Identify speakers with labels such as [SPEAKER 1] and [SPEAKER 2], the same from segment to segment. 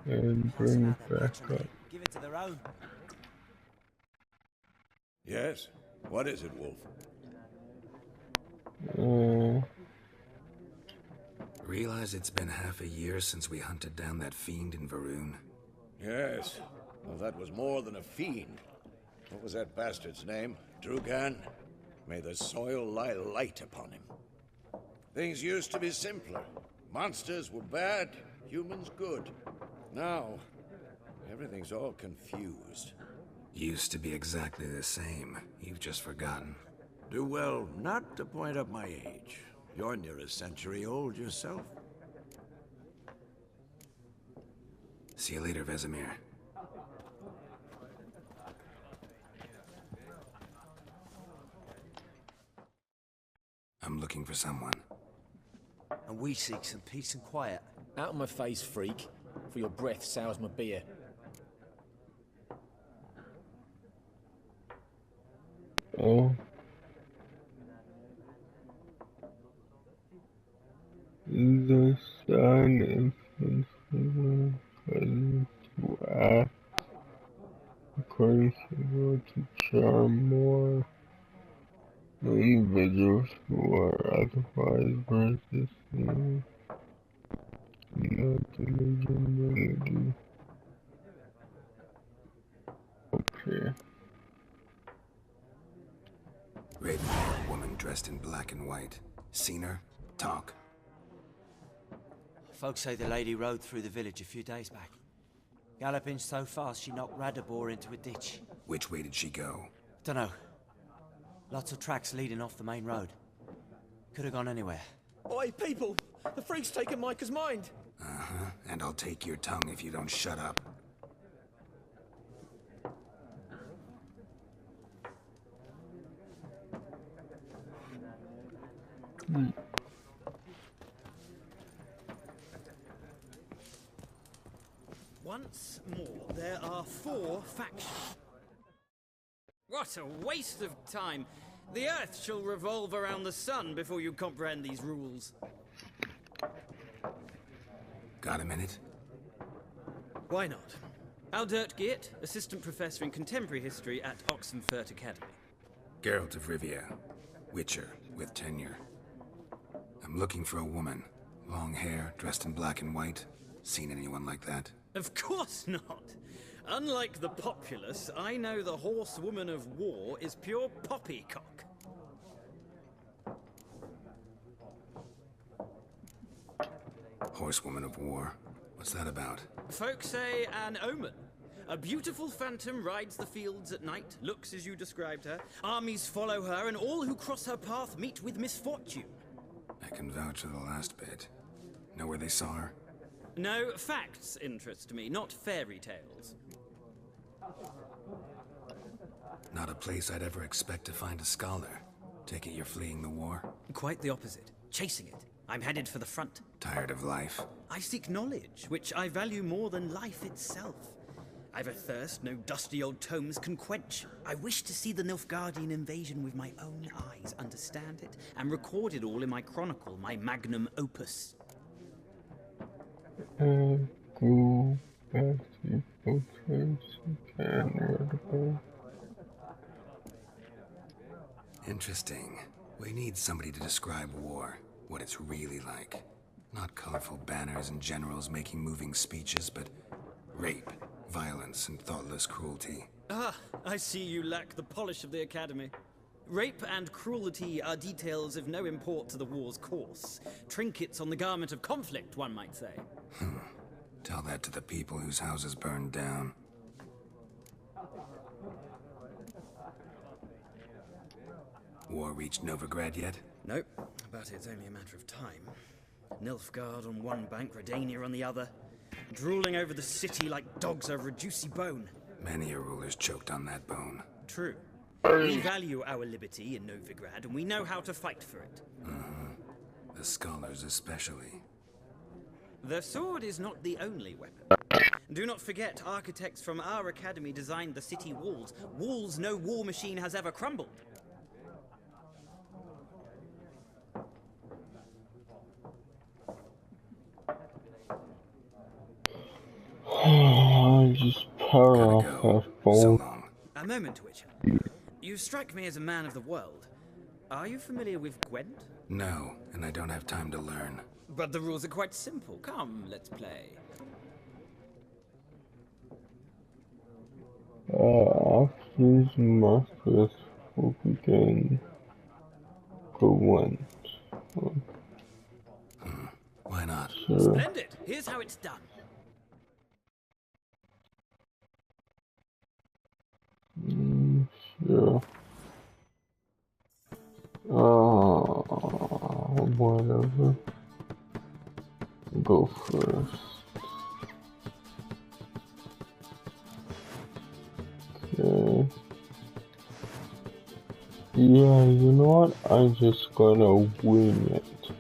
[SPEAKER 1] and bring it back up.
[SPEAKER 2] Give it to their own.
[SPEAKER 3] Yes? What is it, Wolf?
[SPEAKER 4] Realize it's been half a year since we hunted down that fiend in Varun?
[SPEAKER 3] Yes. Well, that was more than a fiend. What was that bastard's name? Drugan? May the soil lie light upon him. Things used to be simpler. Monsters were bad, humans good. Now, everything's all confused.
[SPEAKER 4] Used to be exactly the same. You've just forgotten.
[SPEAKER 3] Do well not to point up my age. You're near a century old yourself.
[SPEAKER 4] See you later, Vesemir. I'm looking for someone.
[SPEAKER 2] And we seek some peace and quiet.
[SPEAKER 5] Out of my face, freak. For your breath sours my beer.
[SPEAKER 1] Oh. The sun influences cousins to act according to charm more individuals who are otherwise resisting not delusionality. Okay.
[SPEAKER 4] Raven-haired woman dressed in black and white. Seen her? Talk.
[SPEAKER 2] Folks say the lady rode through the village a few days back. Galloping so fast she knocked Radabor into a ditch.
[SPEAKER 4] Which way did she go?
[SPEAKER 2] Dunno. Lots of tracks leading off the main road. Could have gone anywhere.
[SPEAKER 5] Oi, people! The freak's taken Micah's mind!
[SPEAKER 4] Uh-huh, and I'll take your tongue if you don't shut up.
[SPEAKER 6] Once more, there are 4 factions. What a waste of time! The Earth shall revolve around the sun before you comprehend these rules.
[SPEAKER 4] Got a minute?
[SPEAKER 6] Why not? Aldert Geert, Assistant Professor in Contemporary History at Oxenfurt Academy.
[SPEAKER 4] Geralt of Rivia. Witcher, with tenure. I'm looking for a woman. Long hair, dressed in black and white. Seen anyone like that?
[SPEAKER 6] Of course not! Unlike the populace, I know the horsewoman of war is pure poppycock.
[SPEAKER 4] Horsewoman of war? What's that about?
[SPEAKER 6] Folks say an omen. A beautiful phantom rides the fields at night, looks as you described her. Armies follow her, and all who cross her path meet with misfortune.
[SPEAKER 4] I can vouch for the last bit. Know where they saw her?
[SPEAKER 6] No, facts interest me, not fairy tales.
[SPEAKER 4] Not a place I'd ever expect to find a scholar. Take it you're fleeing the war?
[SPEAKER 6] Quite the opposite. Chasing it. I'm headed for the front.
[SPEAKER 4] Tired of life?
[SPEAKER 6] I seek knowledge, which I value more than life itself. I've a thirst no dusty old tomes can quench. I wish to see the Nilfgaardian invasion with my own eyes, understand it, and record it all in my chronicle, my magnum opus.
[SPEAKER 1] Go back to portraits and
[SPEAKER 4] Interesting. We need somebody to describe war, what it's really like. Not colorful banners and generals making moving speeches, but rape, violence, and thoughtless cruelty.
[SPEAKER 6] Ah, I see you lack the polish of the Academy. Rape and cruelty are details of no import to the war's course. Trinkets on the garment of conflict, one might say.
[SPEAKER 4] Tell that to the people whose houses burned down. War reached Novigrad yet?
[SPEAKER 6] Nope, but it's only a matter of time. Nilfgaard on one bank, Redania on the other. Drooling over the city like dogs over a juicy bone.
[SPEAKER 4] Many a ruler's choked on that bone.
[SPEAKER 6] True. We value our liberty in Novigrad, and we know how to fight for it.
[SPEAKER 4] The scholars especially.
[SPEAKER 6] The sword is not the only weapon. Do not forget, architects from our academy designed the city walls. Walls no war machine has ever crumbled.
[SPEAKER 1] Tara
[SPEAKER 4] Gotta
[SPEAKER 1] has
[SPEAKER 4] go. So
[SPEAKER 1] phone.
[SPEAKER 4] long.
[SPEAKER 6] A moment, Witcher. You strike me as a man of the world. Are you familiar with Gwent?
[SPEAKER 4] No, and I don't have time to learn.
[SPEAKER 6] But the rules are quite simple. Come, let's play.
[SPEAKER 1] After masters will begin Gwent.
[SPEAKER 4] Why not?
[SPEAKER 1] Sure.
[SPEAKER 6] Splendid! Here's how it's done.
[SPEAKER 1] Sure. Whatever. Go first. Okay. Yeah, you know what? I'm just gonna wing it.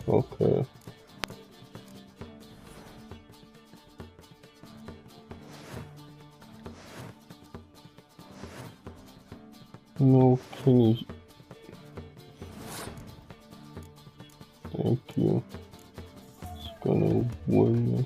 [SPEAKER 1] Okay. No, can you? Thank you. Just gonna wing it.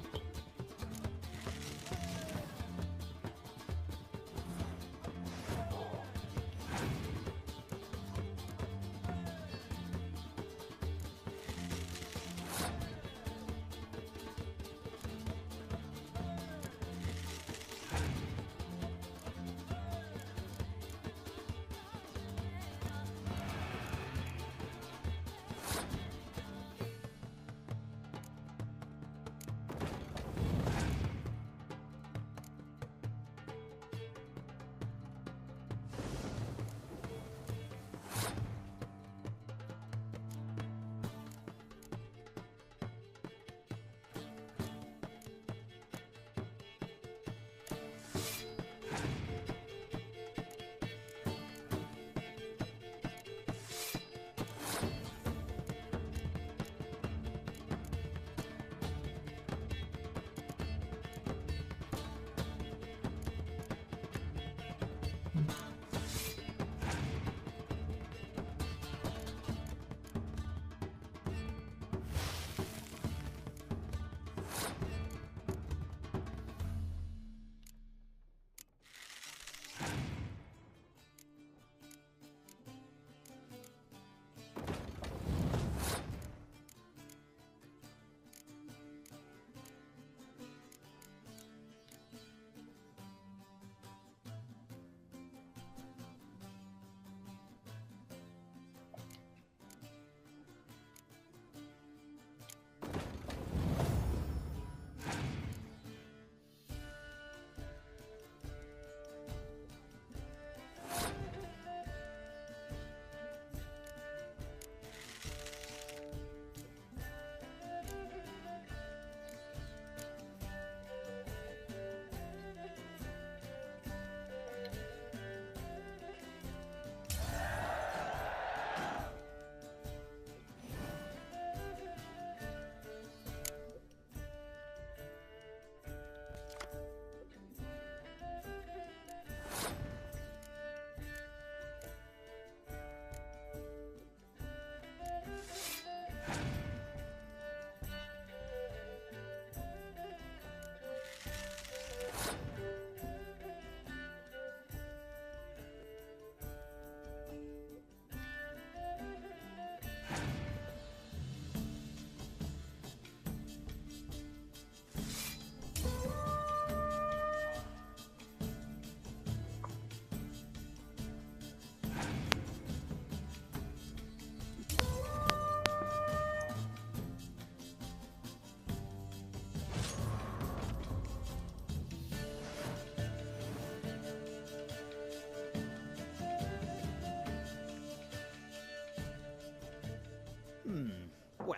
[SPEAKER 6] Well,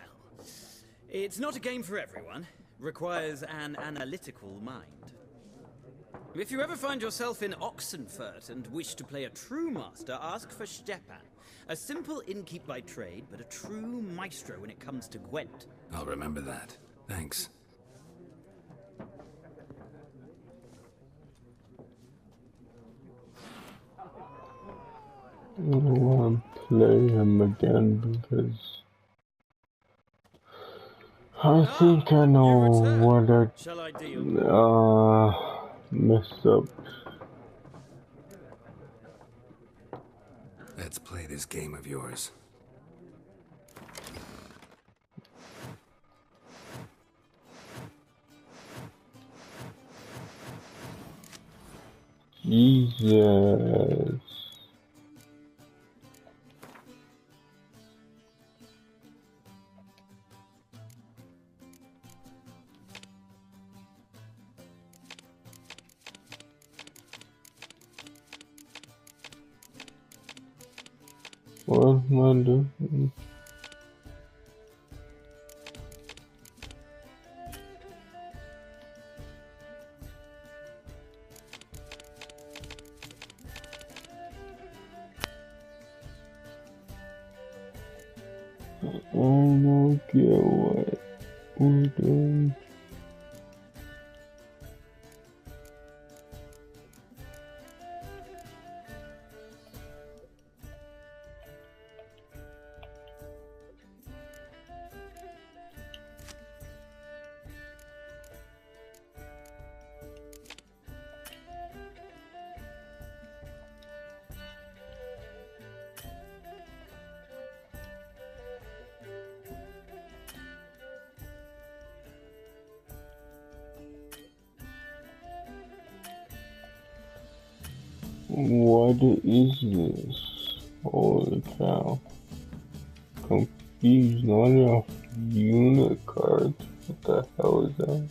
[SPEAKER 6] it's not a game for everyone. Requires an analytical mind. If you ever find yourself in Oxenfurt and wish to play a true master, ask for Stepan. A simple innkeep by trade, but a true maestro when it comes to Gwent.
[SPEAKER 4] I'll remember that. Thanks.
[SPEAKER 1] I don't want to play him again because I think I know what
[SPEAKER 6] Shall I deal?
[SPEAKER 1] messed up.
[SPEAKER 4] Let's play this game of yours.
[SPEAKER 1] Jesus. What am I doing? I don't get what we're doing. What is this? Holy cow. Confused, not enough unit cards. What the hell is that?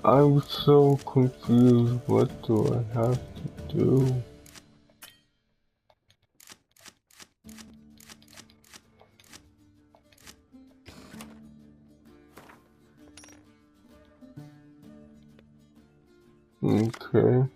[SPEAKER 1] I'm so confused. What do I have to do? Okay.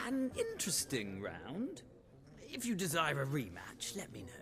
[SPEAKER 6] An interesting round. If you desire a rematch, let me know.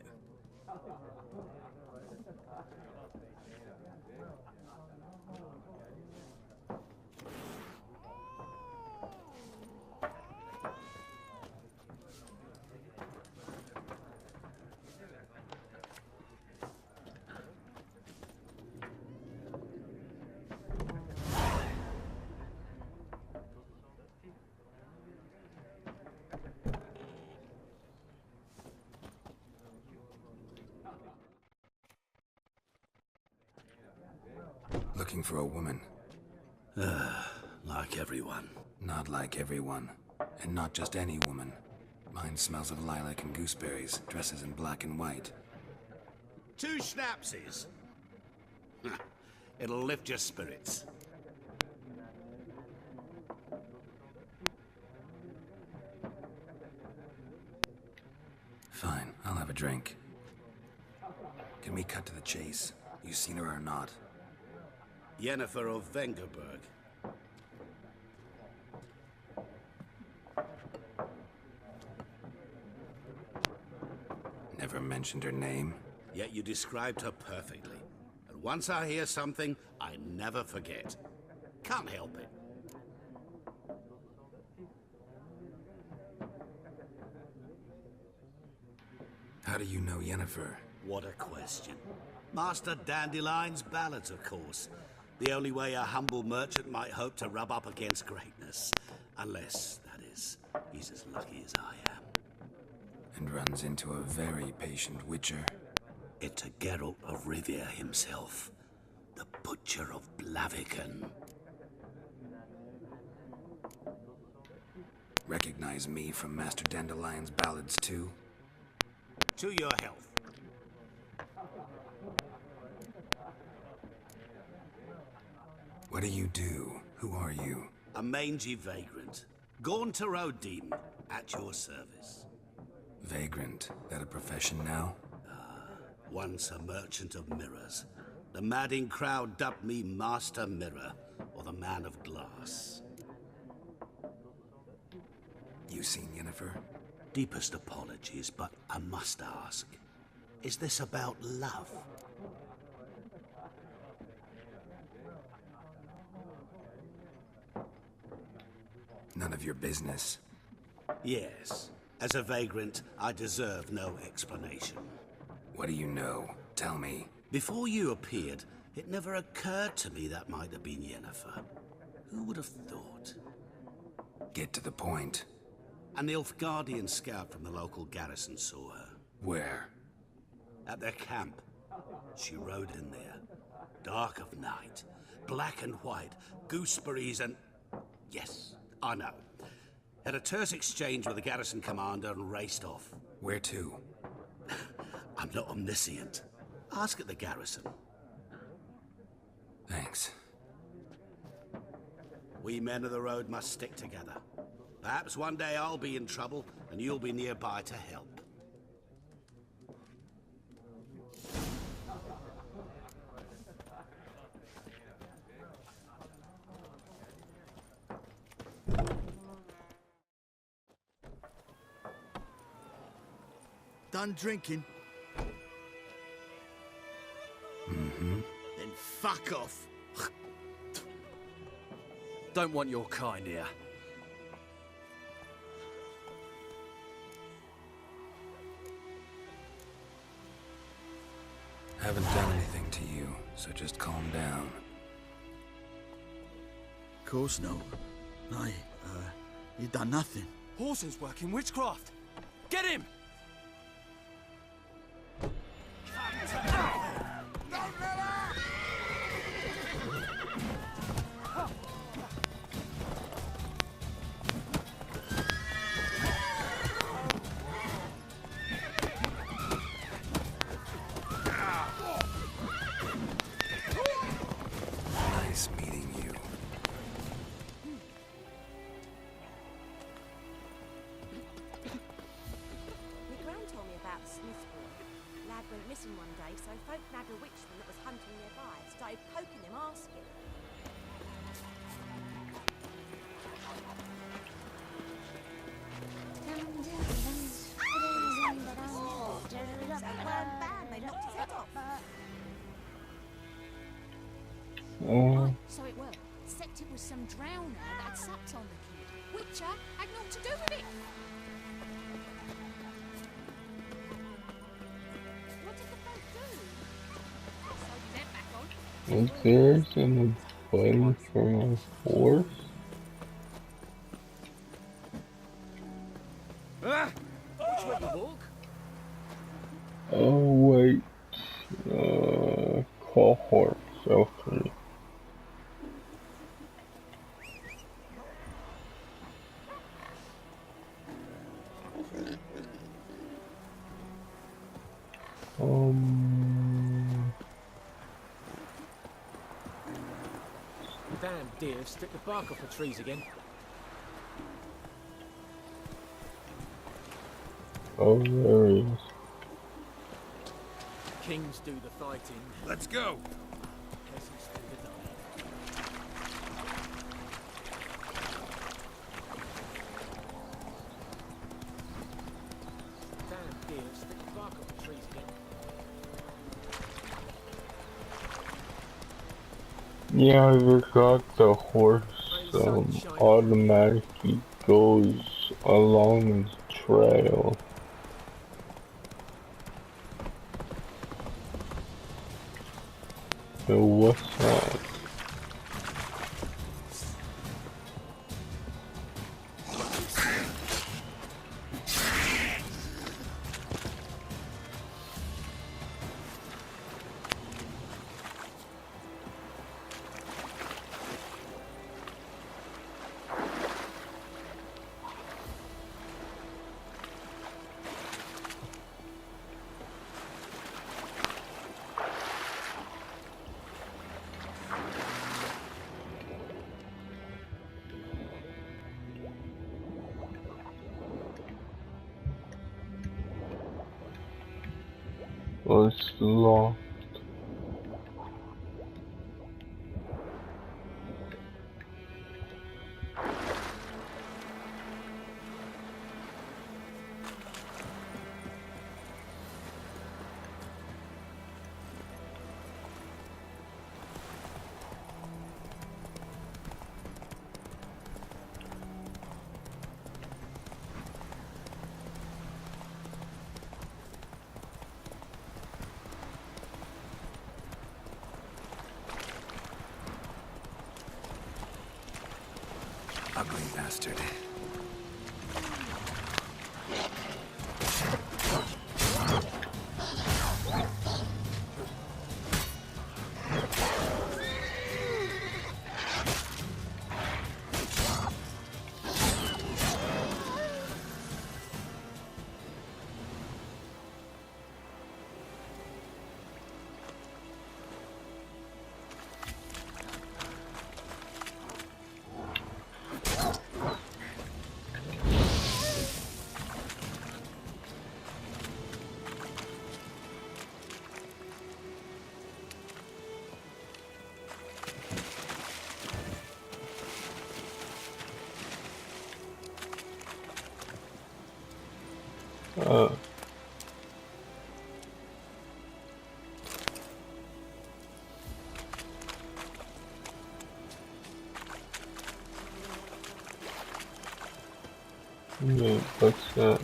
[SPEAKER 4] Looking for a woman.
[SPEAKER 7] Like everyone.
[SPEAKER 4] Not like everyone. And not just any woman. Mine smells of lilac and gooseberries, dresses in black and white.
[SPEAKER 7] 2 schnapsies. It'll lift your spirits.
[SPEAKER 4] Fine, I'll have a drink. Can we cut to the chase? You seen her or not?
[SPEAKER 7] Yennefer of Vengerberg.
[SPEAKER 4] Never mentioned her name.
[SPEAKER 7] Yet you described her perfectly. And once I hear something, I never forget. Can't help it.
[SPEAKER 4] How do you know Yennefer?
[SPEAKER 7] What a question. Master Dandelion's ballads, of course. The only way a humble merchant might hope to rub up against greatness. Unless, that is, he's as lucky as I am.
[SPEAKER 4] And runs into a very patient witcher.
[SPEAKER 7] It's a Geralt of Rivia himself. The Butcher of Blaviken.
[SPEAKER 4] Recognize me from Master Dandelion's ballads too?
[SPEAKER 7] To your health.
[SPEAKER 4] What do you do? Who are you?
[SPEAKER 7] A mangy vagrant. Gaunter Odin, at your service.
[SPEAKER 4] Vagrant. That a profession now?
[SPEAKER 7] Once a merchant of mirrors. The madding crowd dubbed me Master Mirror, or the Man of Glass.
[SPEAKER 4] You seen Yennefer?
[SPEAKER 7] Deepest apologies, but I must ask. Is this about love?
[SPEAKER 4] None of your business.
[SPEAKER 7] Yes. As a vagrant, I deserve no explanation.
[SPEAKER 4] What do you know? Tell me.
[SPEAKER 7] Before you appeared, it never occurred to me that might have been Yennefer. Who would have thought?
[SPEAKER 4] Get to the point.
[SPEAKER 7] A Nilfgaardian scout from the local garrison saw her.
[SPEAKER 4] Where?
[SPEAKER 7] At their camp. She rode in there. Dark of night. Black and white. Gooseberries and... Yes, I know. Had a terse exchange with the garrison commander and raced off.
[SPEAKER 4] Where to?
[SPEAKER 7] I'm not omniscient. Ask at the garrison.
[SPEAKER 4] Thanks.
[SPEAKER 7] We men of the road must stick together. Perhaps one day I'll be in trouble and you'll be nearby to help.
[SPEAKER 8] Done drinking?
[SPEAKER 4] Mm-hmm.
[SPEAKER 8] Then fuck off.
[SPEAKER 9] Don't want your kind here.
[SPEAKER 4] Haven't done anything to you, so just calm down.
[SPEAKER 8] Of course no. You done nothing.
[SPEAKER 9] Horson's working witchcraft. Get him!
[SPEAKER 4] Nice meeting you.
[SPEAKER 10] My gran told me about the Smith boy. Lad went missing one day, so folk nabbed a witchman that was hunting nearby. Started poking him, asking.
[SPEAKER 1] Oh.
[SPEAKER 11] So it were. Except it was some drowner that had sucked on the kid. Witcher had naught to do with it. What did the folk do? So they're back on.
[SPEAKER 1] Is there an button for my horse?
[SPEAKER 9] Ah! Which way you walk?
[SPEAKER 1] Oh wait. Call horse. Okay.
[SPEAKER 5] Damn deer, stripped the bark off the trees again.
[SPEAKER 1] Oh, there he is.
[SPEAKER 5] Kings do the fighting.
[SPEAKER 7] Let's go.
[SPEAKER 5] Peasants do the dying. Damn deer, stripped the bark off the trees again.
[SPEAKER 1] Yeah, I forgot the horse automatically goes along the trail. So what's that? Well, it's locked.
[SPEAKER 4] Ugly bastard.
[SPEAKER 1] Yeah, what's that?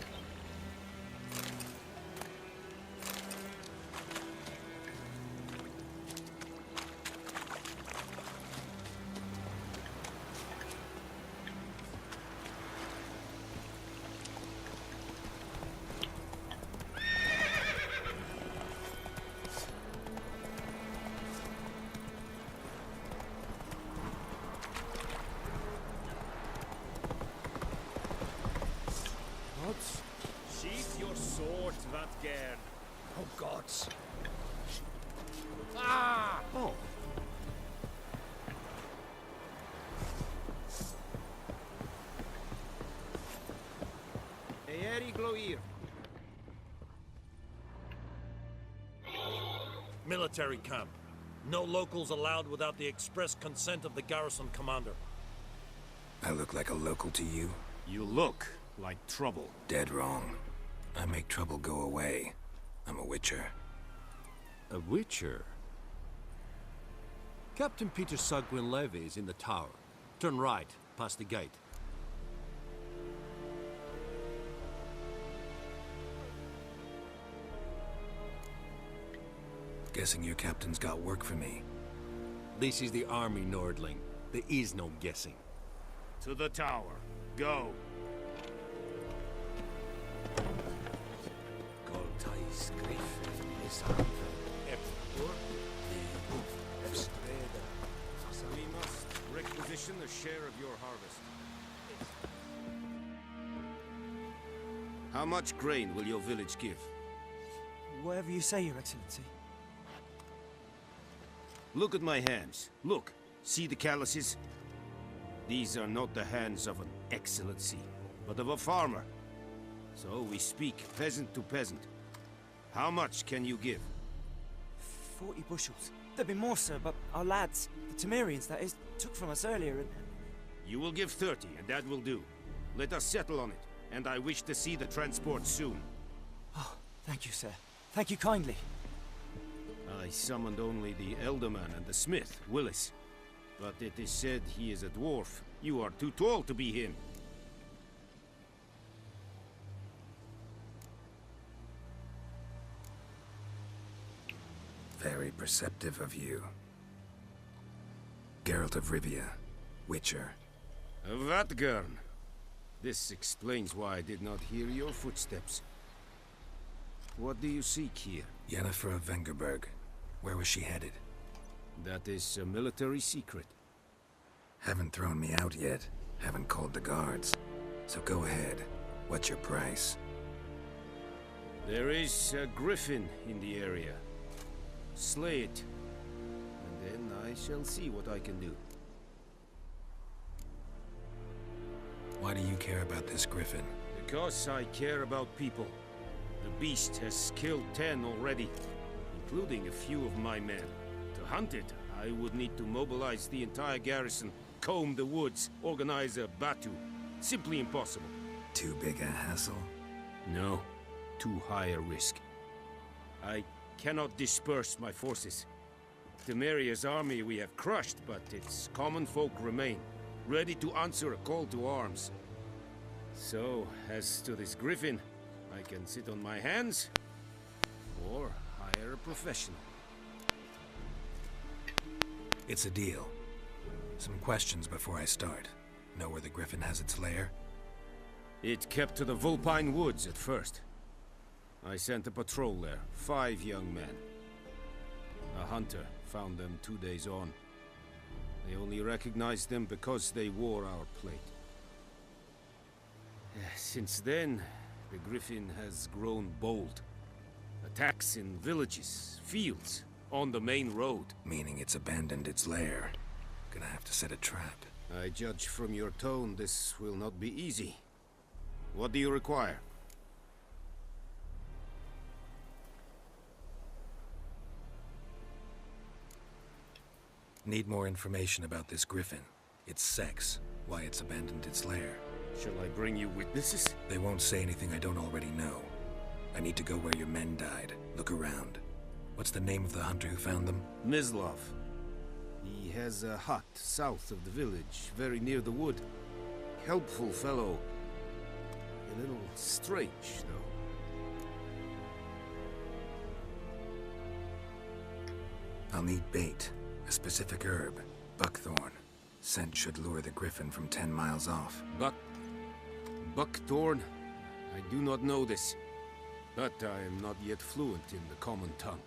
[SPEAKER 12] Sheath your sword, Vatgern. Oh, gods. Ah! Oh. Eeri Gloir.
[SPEAKER 13] Military camp. No locals allowed without the express consent of the garrison commander.
[SPEAKER 4] I look like a local to you?
[SPEAKER 12] You look like trouble.
[SPEAKER 4] Dead wrong. I make trouble go away. I'm a witcher.
[SPEAKER 12] A witcher?
[SPEAKER 13] Captain Peter Sagwin Levy is in the tower. Turn right, past the gate.
[SPEAKER 4] Guessing your captain's got work for me.
[SPEAKER 13] This is the army, Nordling. There is no guessing.
[SPEAKER 12] To the tower. Go. We must requisition a share of your harvest.
[SPEAKER 7] How much grain will your village give?
[SPEAKER 2] Whatever you say, Your Excellency.
[SPEAKER 7] Look at my hands. Look. See the calluses? These are not the hands of an excellency, but of a farmer. So we speak peasant to peasant. How much can you give?
[SPEAKER 2] 40 bushels. There'd be more, sir, but our lads, the Temerians, that is, took from us earlier and...
[SPEAKER 7] You will give 30, and that will do. Let us settle on it, and I wish to see the transport soon.
[SPEAKER 2] Oh, thank you, sir. Thank you kindly.
[SPEAKER 7] I summoned only the Elderman and the smith, Willis. But it is said he is a dwarf. You are too tall to be him.
[SPEAKER 4] Very perceptive of you. Geralt of Rivia, Witcher.
[SPEAKER 7] Vatgern. This explains why I did not hear your footsteps. What do you seek here?
[SPEAKER 4] Yennefer of Vengerberg. Where was she headed?
[SPEAKER 7] That is a military secret.
[SPEAKER 4] Haven't thrown me out yet. Haven't called the guards. So go ahead. What's your price?
[SPEAKER 7] There is a griffin in the area. Slay it. And then I shall see what I can do.
[SPEAKER 4] Why do you care about this griffin?
[SPEAKER 7] Because I care about people. The beast has killed 10 already, including a few of my men. To hunt it, I would need to mobilize the entire garrison, comb the woods, organize a batu. Simply impossible.
[SPEAKER 4] Too big a hassle?
[SPEAKER 7] No. Too high a risk. I cannot disperse my forces. Temeria's army we have crushed, but its common folk remain, ready to answer a call to arms. So, as to this griffin, I can sit on my hands, or hire a professional.
[SPEAKER 4] It's a deal. Some questions before I start. Know where the griffin has its lair?
[SPEAKER 7] It kept to the Vulpine Woods at first. I sent a patrol there, 5 young men. A hunter found them 2 days on. They only recognized them because they wore our plate. Since then, the griffin has grown bold. Attacks in villages, fields, on the main road.
[SPEAKER 4] Meaning it's abandoned its lair. Gonna have to set a trap.
[SPEAKER 7] I judge from your tone this will not be easy. What do you require?
[SPEAKER 4] Need more information about this griffin. Its sex, why it's abandoned its lair.
[SPEAKER 7] Shall I bring you witnesses?
[SPEAKER 4] They won't say anything I don't already know. I need to go where your men died. Look around. What's the name of the hunter who found them?
[SPEAKER 7] Mislav. He has a hut south of the village, very near the wood. Helpful fellow. A little strange, though.
[SPEAKER 4] I'll need bait. A specific herb. Buckthorn. Scent should lure the griffin from 10 miles off.
[SPEAKER 7] Buckthorn? I do not know this. But I am not yet fluent in the common tongue.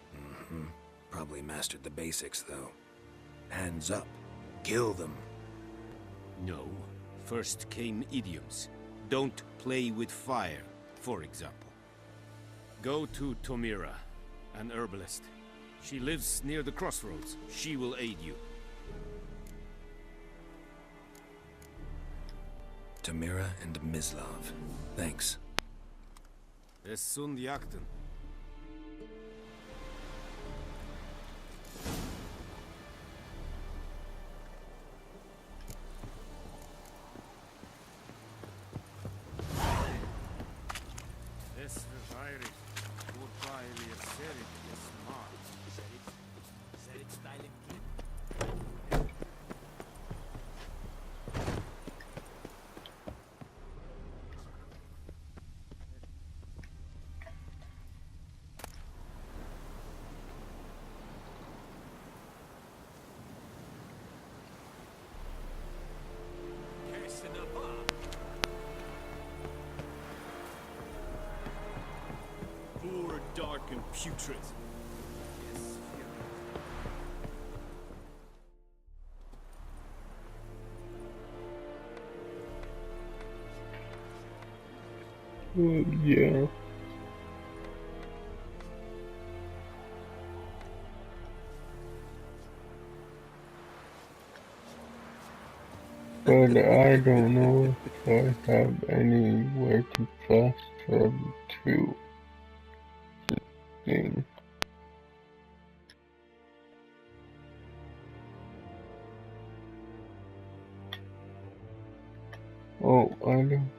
[SPEAKER 4] Probably mastered the basics, though. Hands up. Kill them.
[SPEAKER 7] No. First came idioms. Don't play with fire, for example. Go to Tomira, an herbalist. She lives near the crossroads. She will aid you.
[SPEAKER 4] Tomira and Mislav. Thanks.
[SPEAKER 7] Es sunt jakten.
[SPEAKER 12] Es verweirig. Voorbij leer Serit is maar.
[SPEAKER 2] Serit style
[SPEAKER 12] fucking putrid.
[SPEAKER 1] Yeah. But I don't know if I have anywhere to fast travel to. Thing. Oh, I don't.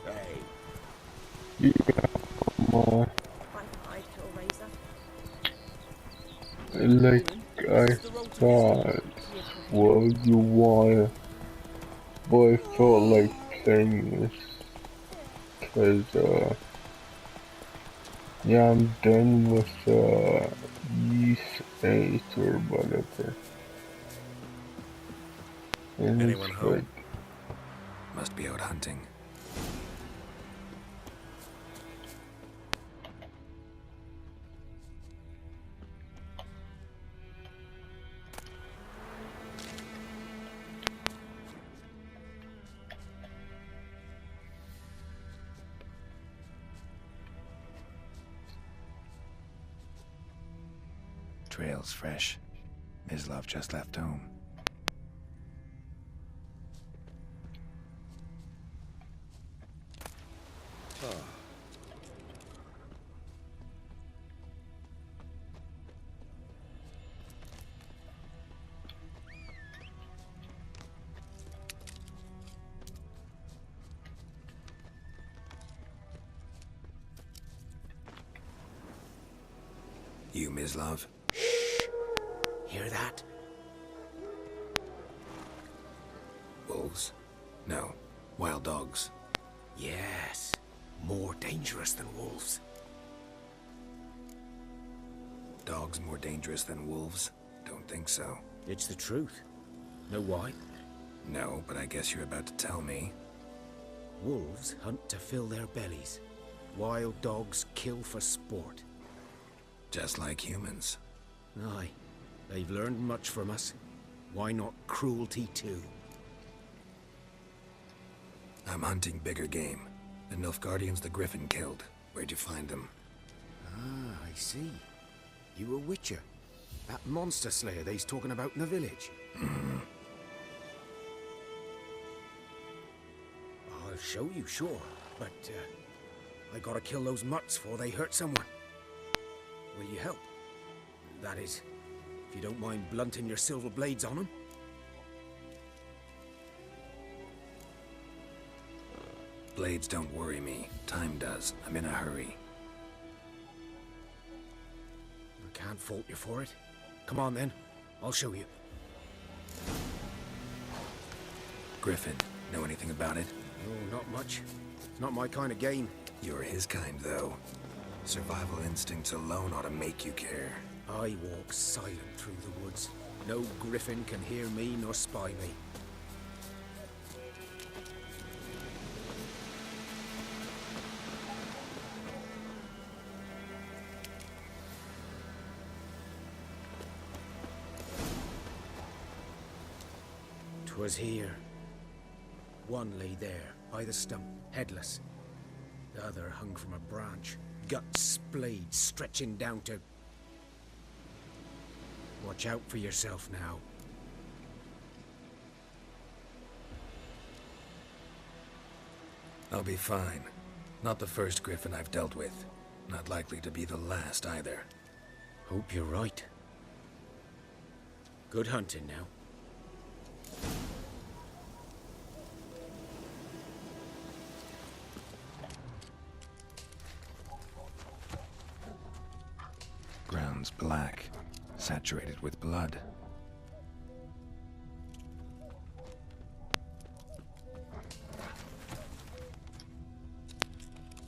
[SPEAKER 3] Hey.
[SPEAKER 1] You got my, like I thought, well, you wanna, but I felt like playing this, cause, yeah, I'm done with, Yeast 8 or whatever. And
[SPEAKER 4] Anyone
[SPEAKER 1] it's
[SPEAKER 4] home?
[SPEAKER 1] like,
[SPEAKER 4] Must be out hunting. Trail's fresh. Mislav just left home. You, Mislav?
[SPEAKER 7] Hear that?
[SPEAKER 4] Wolves? No. Wild dogs.
[SPEAKER 7] Yes. More dangerous than wolves.
[SPEAKER 4] Dogs more dangerous than wolves? Don't think so.
[SPEAKER 7] It's the truth. Know why?
[SPEAKER 4] No, but I guess you're about to tell me.
[SPEAKER 7] Wolves hunt to fill their bellies. Wild dogs kill for sport.
[SPEAKER 4] Just like humans.
[SPEAKER 7] Aye. They've learned much from us. Why not cruelty too?
[SPEAKER 4] I'm hunting bigger game. The Nilfgaardians the Griffin killed. Where'd you find them?
[SPEAKER 7] Ah, I see. You a witcher. That monster slayer they's talking about in the village. I'll show you, sure. But, I gotta kill those mutts before they hurt someone. Will you help? That is, if you don't mind blunting your silver blades on them.
[SPEAKER 4] Blades don't worry me. Time does. I'm in a hurry.
[SPEAKER 7] I can't fault you for it. Come on then. I'll show you.
[SPEAKER 4] Griffin, know anything about it?
[SPEAKER 7] Oh, not much. It's not my kind of game.
[SPEAKER 4] You're his kind, though. Survival instincts alone ought to make you care.
[SPEAKER 7] I walk silent through the woods. No griffin can hear me nor spy me. Was here. One lay there, by the stump, headless. The other hung from a branch, guts splayed, stretching down to... Watch out for yourself now.
[SPEAKER 4] I'll be fine. Not the first griffin I've dealt with. Not likely to be the last either.
[SPEAKER 7] Hope you're right. Good hunting now.
[SPEAKER 4] black, saturated with blood.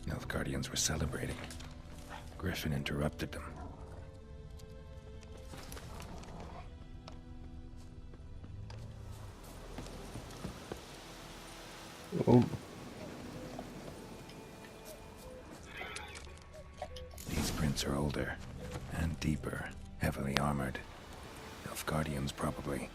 [SPEAKER 4] Nilfgaardians were celebrating. Griffin interrupted them.
[SPEAKER 1] Oh.
[SPEAKER 4] These prints are older and deeper, heavily armored. Nilfgaardians, probably.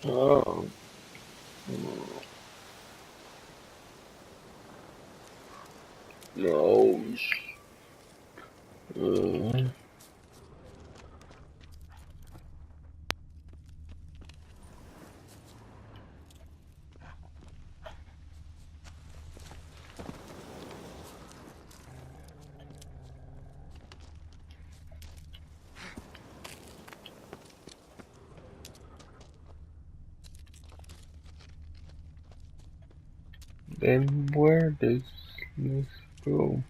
[SPEAKER 1] Oh. No. Then where does this go?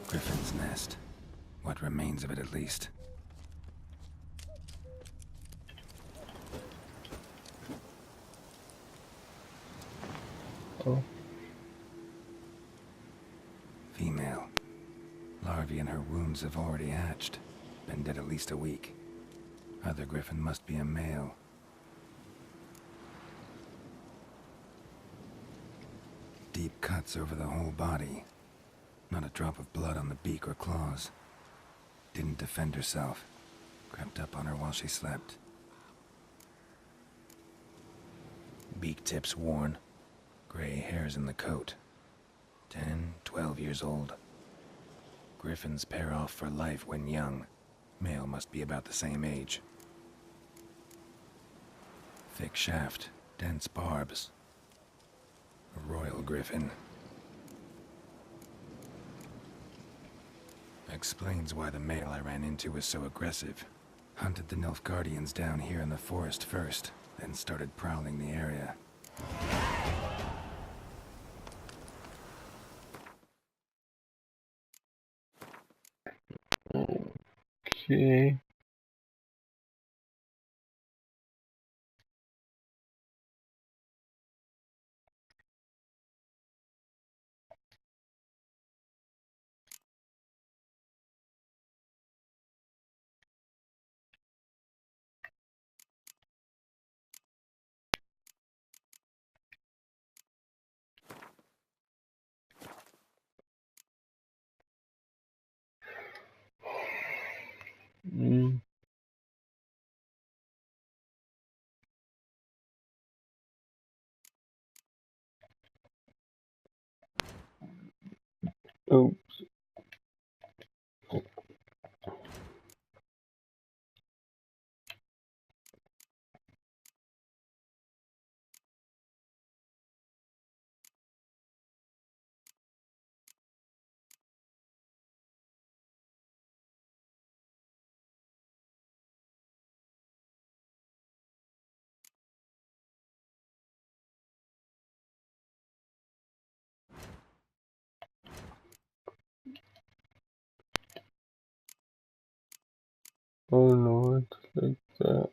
[SPEAKER 4] Griffin's nest. What remains of it, at least.
[SPEAKER 1] Oh.
[SPEAKER 4] Female. Larvae in her wounds have already hatched. Been dead at least a week. Other griffin must be a male. Deep cuts over the whole body. Not a drop of blood on the beak or claws. Didn't defend herself. Crept up on her while she slept. Beak tips worn. Gray hairs in the coat. 10, 12 years old. Griffins pair off for life when young. Male must be about the same age. Thick shaft, dense barbs. A royal griffin. Explains why the male I ran into was so aggressive. Hunted the Nilfgaardians down here in the forest first, then started prowling the area.
[SPEAKER 1] Okay. Mm. Oh. Oh no, it's like that.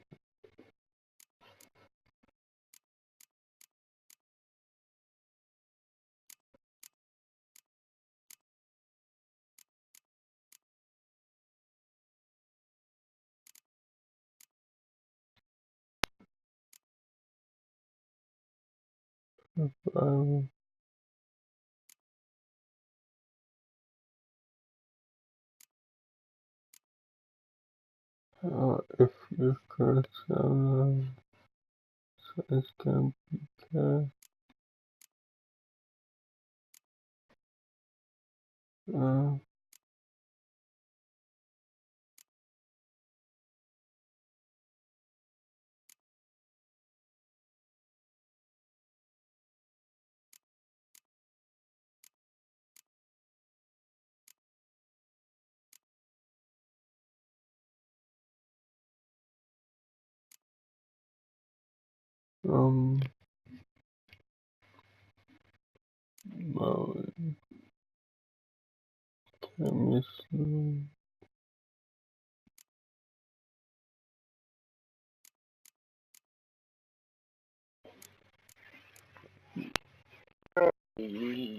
[SPEAKER 1] Um, if your current sound size can be cast, uh, um, well, chemistry. Yeah.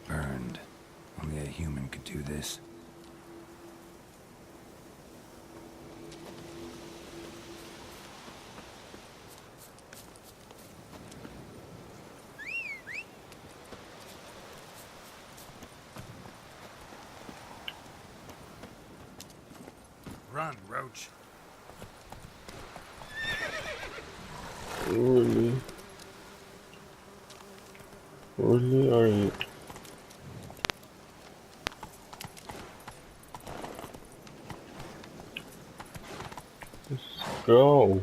[SPEAKER 4] Burned. Only a human could do this.
[SPEAKER 7] Run, Roach.
[SPEAKER 1] Really? Really, are you? Let's go.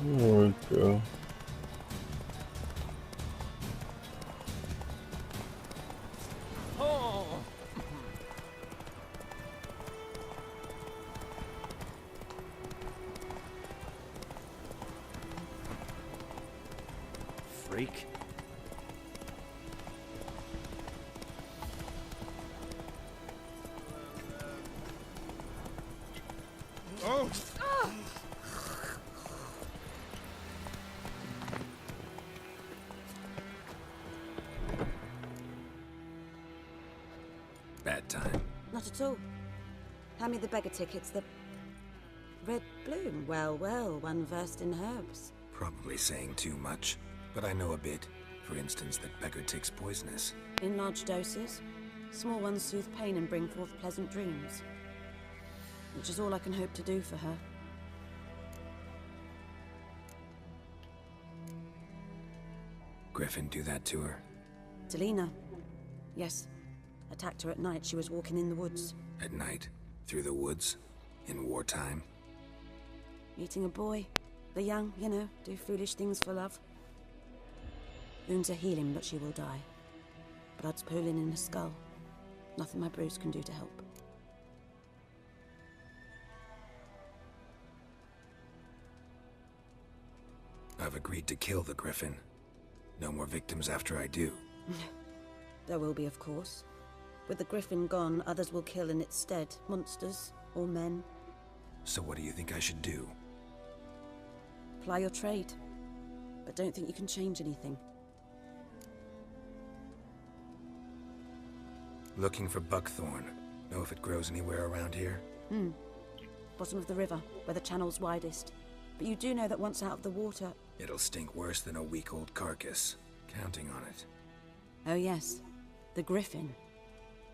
[SPEAKER 1] There we go.
[SPEAKER 2] Freak.
[SPEAKER 12] Oh!
[SPEAKER 4] Bad time.
[SPEAKER 10] Not at all. Hand me the beggar tickets, the red bloom. Well, well, one versed in herbs.
[SPEAKER 4] Probably saying too much, but I know a bit. For instance, that beggar tick's poisonous.
[SPEAKER 10] In large doses. Small ones soothe pain and bring forth pleasant dreams. Which is all I can hope to do for her.
[SPEAKER 4] Griffin do that to her?
[SPEAKER 10] Delina. Yes. Attacked her at night. She was walking in the woods.
[SPEAKER 4] At night? Through the woods? In wartime?
[SPEAKER 10] Meeting a boy. The young, you know, do foolish things for love. Wounds are healing, but she will die. Blood's pooling in her skull. Nothing my bruise can do to help.
[SPEAKER 4] I've agreed need to kill the Griffin. No more victims after I do.
[SPEAKER 10] There will be, of course. With the Griffin gone, others will kill in its stead. Monsters, or men.
[SPEAKER 4] So what do you think I should do?
[SPEAKER 10] Ply your trade. But don't think you can change anything.
[SPEAKER 4] Looking for buckthorn. Know if it grows anywhere around here?
[SPEAKER 10] Bottom of the river, where the channel's widest. But you do know that once out of the water...
[SPEAKER 4] It'll stink worse than a week-old carcass. Counting on it.
[SPEAKER 10] Oh yes, the Griffin.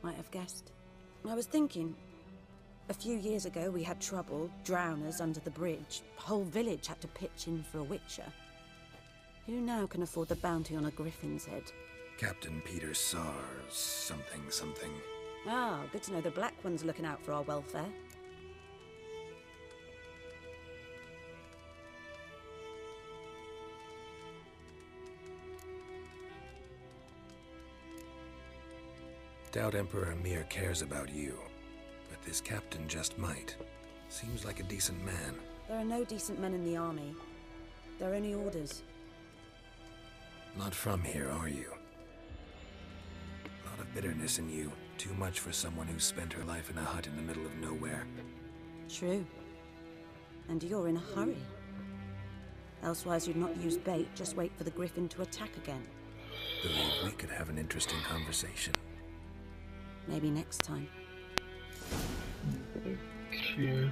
[SPEAKER 10] Might have guessed. I was thinking... A few years ago we had trouble, drowners under the bridge. The whole village had to pitch in for a witcher. Who now can afford the bounty on a Griffin's head?
[SPEAKER 4] Captain Peter Sars, something.
[SPEAKER 10] Ah, good to know the Black One's looking out for our welfare.
[SPEAKER 4] Doubt Emperor Emhyr cares about you, but this captain just might. Seems like a decent man.
[SPEAKER 10] There are no decent men in the army. They're only orders.
[SPEAKER 4] Not from here, are you? A lot of bitterness in you. Too much for someone who spent her life in a hut in the middle of nowhere.
[SPEAKER 10] True. And you're in a hurry. Elsewise you'd not use bait, just wait for the Griffin to attack again.
[SPEAKER 4] Believe we could have an interesting conversation.
[SPEAKER 10] Maybe next time.
[SPEAKER 1] Yeah.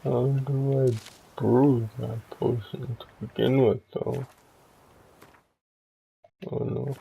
[SPEAKER 1] How do I brew that potion to begin with, though? Oh no.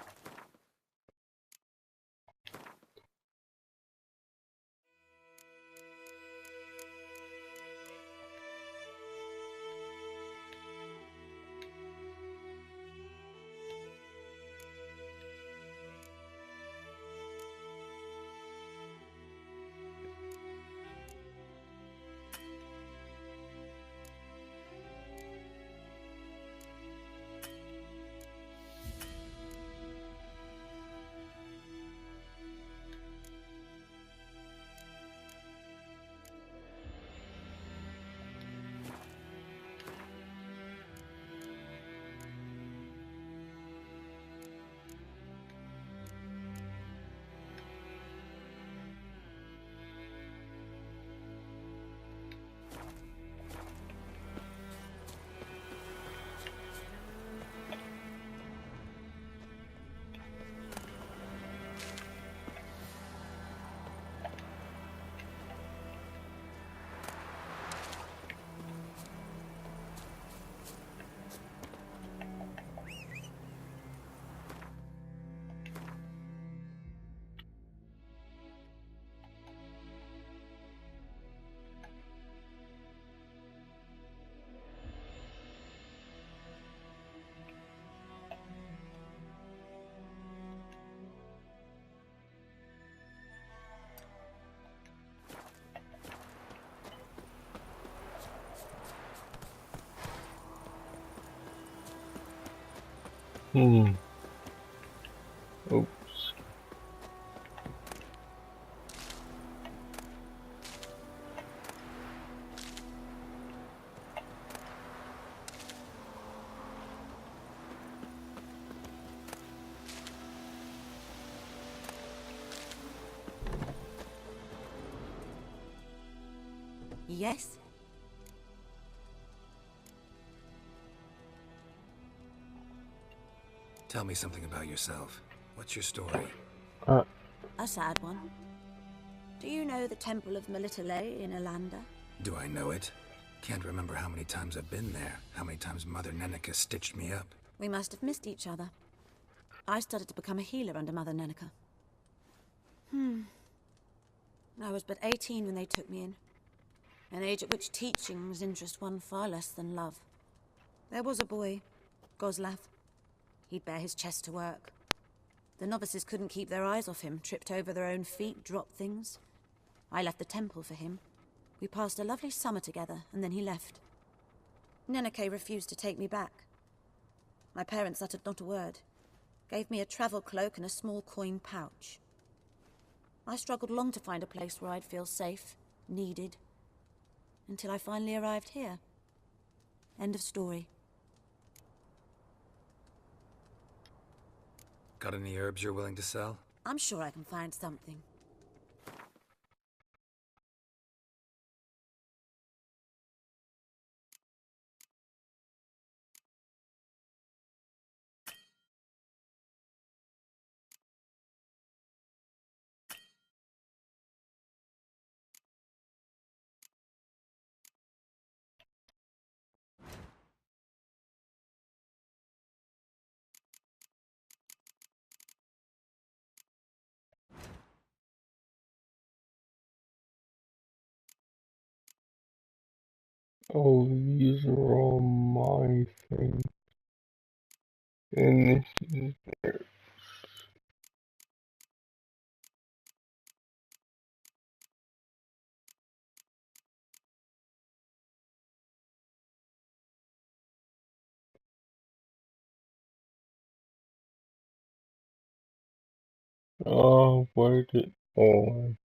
[SPEAKER 1] Oops.
[SPEAKER 10] Yes?
[SPEAKER 4] Tell me something about yourself. What's your story?
[SPEAKER 10] A sad one. Do you know the Temple of Melitele in Alanda?
[SPEAKER 4] Do I know it? Can't remember how many times I've been there, how many times Mother Neneka stitched me up.
[SPEAKER 10] We must have missed each other. I started to become a healer under Mother Neneka. I was but 18 when they took me in. An age at which teachings interest one far less than love. There was a boy, Goslav. He'd bare his chest to work. The novices couldn't keep their eyes off him, tripped over their own feet, dropped things. I left the temple for him. We passed a lovely summer together, and then he left. Neneke refused to take me back. My parents uttered not a word, gave me a travel cloak and a small coin pouch. I struggled long to find a place where I'd feel safe, needed, until I finally arrived here. End of story.
[SPEAKER 4] Got any herbs you're willing to sell?
[SPEAKER 10] I'm sure I can find something.
[SPEAKER 1] Oh, these are all my things. And this is theirs. Oh, where's it on?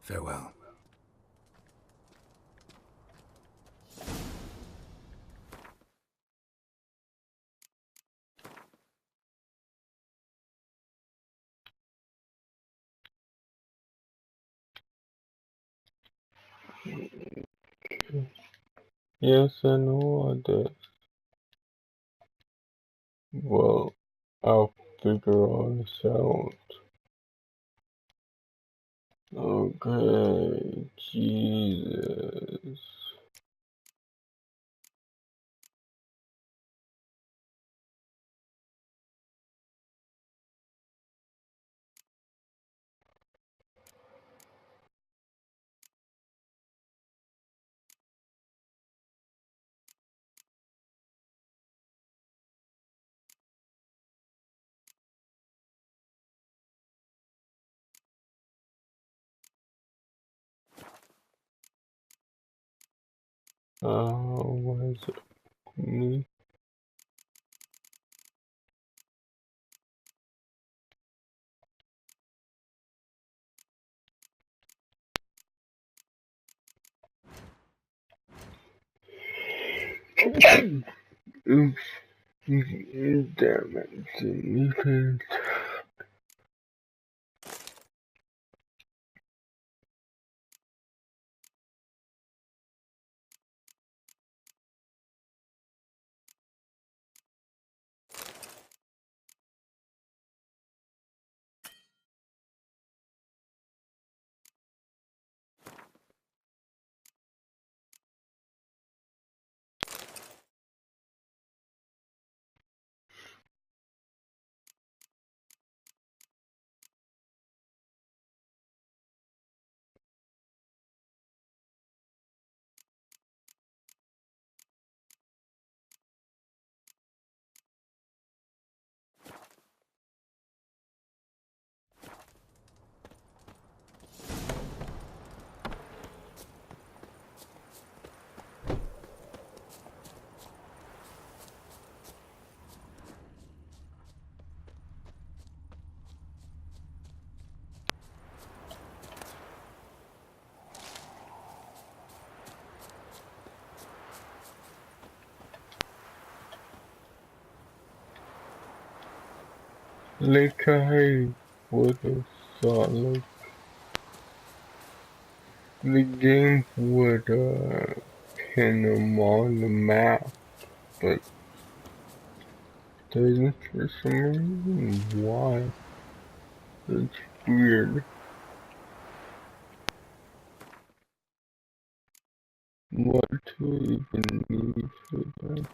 [SPEAKER 4] Farewell.
[SPEAKER 1] Yes, I know I did. Well, I'll figure all this out. Okay, Jesus. What is it? Me? Oops. Damn it. You can Like I would have thought, like, the game would, pin them on the map, but doesn't for some reason. Why? That's weird. What to even need for that?